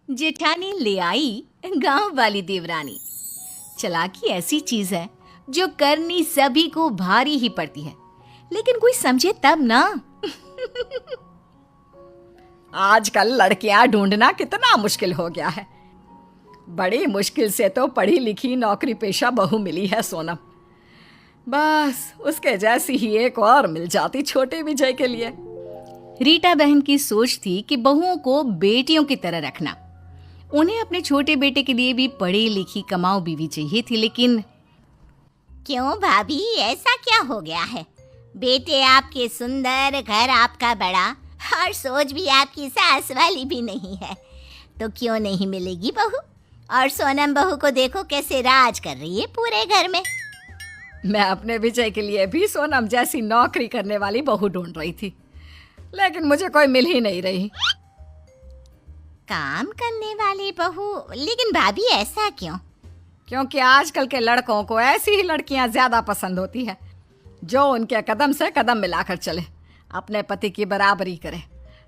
जेठानी ले आई गांव वाली देवरानी। चालाकी ऐसी चीज है जो करनी सभी को भारी ही पड़ती है, लेकिन कोई समझे तब ना। आजकल लड़कियां ढूंढना कितना मुश्किल हो गया है। बड़ी मुश्किल से तो पढ़ी लिखी नौकरी पेशा बहू मिली है सोनम। बस उसके जैसी ही एक और मिल जाती छोटे विजय के लिए। रीटा बहन की सोच थी कि बहुओं को बेटियों की तरह रखना। उन्हें अपने छोटे बेटे के लिए भी पढ़ी लिखी कमाऊ बीवी चाहिए थी, लेकिन क्यों भाभी, ऐसा क्या हो गया है? बेटे आपके सुंदर, घर आपका बड़ा और सोच भी आपकी सास वाली भी नहीं है, तो क्यों नहीं मिलेगी बहू? और सोनम बहू को देखो कैसे राज कर रही है पूरे घर में। मैं अपने विजय के लिए भी सोनम जैसी नौकरी करने वाली बहू ढूंढ रही थी, लेकिन मुझे कोई मिल ही नहीं रही। काम करने वाली बहू? लेकिन भाभी ऐसा क्यों? क्योंकि आजकल के लड़कों को ऐसी ही लड़कियां ज्यादा पसंद होती है जो उनके कदम से कदम मिलाकर चले, अपने पति की बराबरी करे।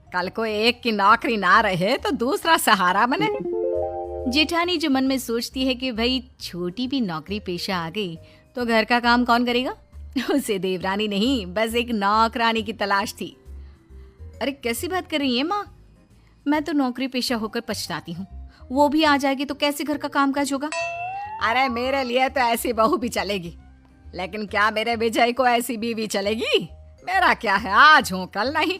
कल को एक की नौकरी ना रहे तो दूसरा सहारा बने। जेठानी जो मन में सोचती है कि भाई छोटी भी नौकरी पेशा आ गई तो घर का काम कौन करेगा, उसे देवरानी नहीं बस एक नौकरानी की तलाश थी। अरे कैसी बात कर रही है माँ? मैं तो नौकरी पेशा होकर पछताती हूँ। वो भी आ जाएगी तो कैसे घर का कामकाज होगा? अरे मेरे लिए तो ऐसी बहू भी चलेगी, लेकिन क्या मेरे विजय को ऐसी बीवी चलेगी? मेरा क्या है, आज हूँ कल नहीं।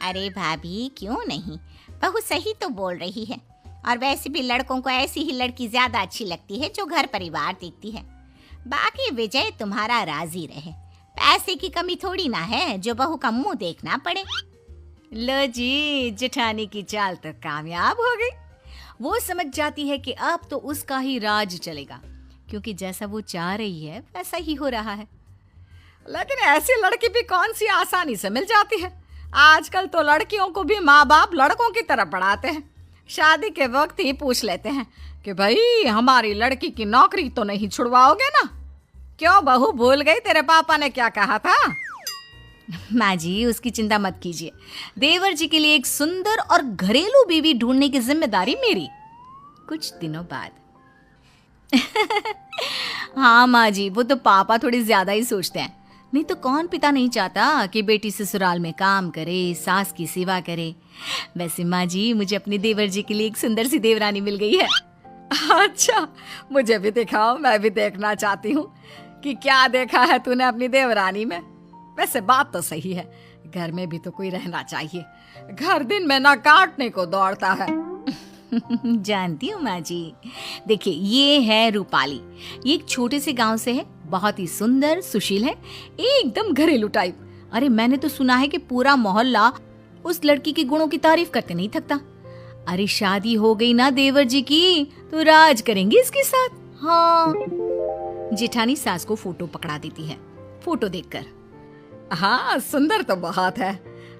अरे भाभी क्यों नहीं, बहू सही तो बोल रही है। और वैसे भी लड़कों को ऐसी ही लड़की ज्यादा अच्छी लगती है जो घर परिवार देखती है। बाकी विजय तुम्हारा राजी रहे, पैसे की कमी थोड़ी ना है जो बहू का मुंह देखना पड़े। लो जी, जेठानी की चाल तो कामयाब हो गई। वो समझ जाती है कि अब तो उसका ही राज चलेगा, क्योंकि जैसा वो चाह रही है वैसा ही हो रहा है। लेकिन ऐसी लड़की भी कौन सी आसानी से मिल जाती है। आजकल तो लड़कियों को भी माँ बाप लड़कों की तरह पढ़ाते हैं। शादी के वक्त ही पूछ लेते हैं कि भाई हमारी लड़की की नौकरी तो नहीं छुड़वाओगे ना? क्यों बहू, भूल गई तेरे पापा ने क्या कहा था? माँ जी उसकी चिंता मत कीजिए। देवर जी के लिए एक सुंदर और घरेलू बीवी ढूंढने की जिम्मेदारी मेरी। कुछ दिनों बाद हाँ माँ जी, वो तो पापा थोड़ी ज्यादा ही सोचते हैं। नहीं तो कौन पिता नहीं चाहता कि बेटी ससुराल में काम करे, सास की सेवा करे। वैसे माँ जी मुझे अपने देवर जी के लिए एक सुंदर सी देवरानी मिल गई है। अच्छा, मुझे भी दिखाओ, मैं भी देखना चाहती हूँ कि क्या देखा है तूने अपनी देवरानी में। वैसे बात तो सही है, घर में भी तो कोई रहना चाहिए। घर दिन में ना काटने को दौड़ता है। जानती हूँ माँ जी। देखिए ये है रूपाली। ये एक छोटे से गांव से है, बहुत ही सुंदर, सुशील है, एकदम घरेलू टाइप। अरे मैंने तो सुना है कि पूरा मोहल्ला उस लड़की के गुणों की तारीफ करते नहीं थकता। अरे शादी हो गई ना देवर जी की तो राज करेंगे इसके साथ। हाँ। जेठानी सास को फोटो पकड़ा देती है। फोटो देखकर हाँ, सुंदर तो बहुत है,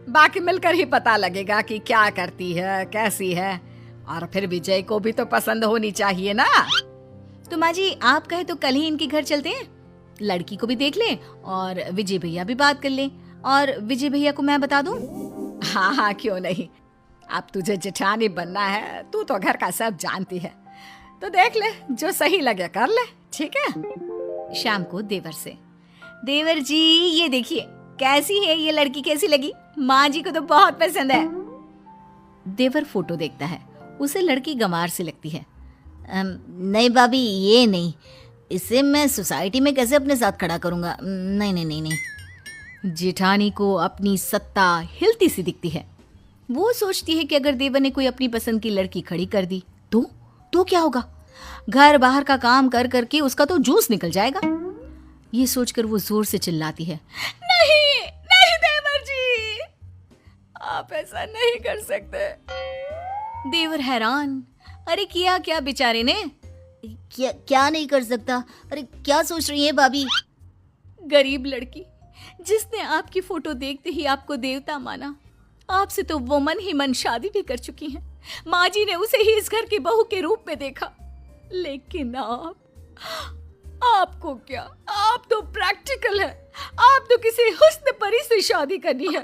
बाकी मिलकर ही पता लगेगा कि क्या करती है, कैसी है। और फिर विजय को भी तो पसंद होनी चाहिए ना। तो माँ जी आप कहे तो कल ही इनके घर चलते हैं, लड़की को भी देख लें और विजय भैया भी बात कर लें, और विजय भैया को मैं बता दूं। हाँ हाँ, क्यों नहीं। अब तुझे जेठानी बनना है, तू तो घर का सब जानती है, तो देख ले, जो सही लगे कर ले, ठीक है? शाम को देवर से, देवर जी ये देखिए कैसी है ये लड़की, कैसी लगी? माँ जी को तो बहुत पसंद है। देवर फोटो देखता है, उसे लड़की गंवार से लगती है। नहीं भाभी, ये नहीं, इसे मैं सोसाइटी में कैसे अपने साथ खड़ा करूंगा? नहीं नहीं नहीं नहीं। जेठानी को अपनी सत्ता हिलती सी दिखती है। वो सोचती है कि अगर देवर ने कोई अपनी पसंद की लड़की खड़ी कर दी तो क्या होगा? घर बाहर का काम कर करके उसका तो जूस निकल जाएगा। ये सोचकर वो जोर से चिल्लाती है, नहीं नहीं देवर जी, आप ऐसा नहीं कर सकते। देवर हैरान, अरे किया क्या बेचारे ने? क्या नहीं कर सकता? अरे क्या सोच रही है भाभी? गरीब लड़की जिसने आपकी फोटो देखते ही आपको देवता माना, आपसे तो वो मन ही मन शादी भी कर चुकी हैं। माँ जी ने उसे ही इस घर की बहू के रूप में देखा, लेकिन आपको क्या, आप तो प्रैक्टिकल है, आप तो किसी हुस्न परी से शादी करनी है।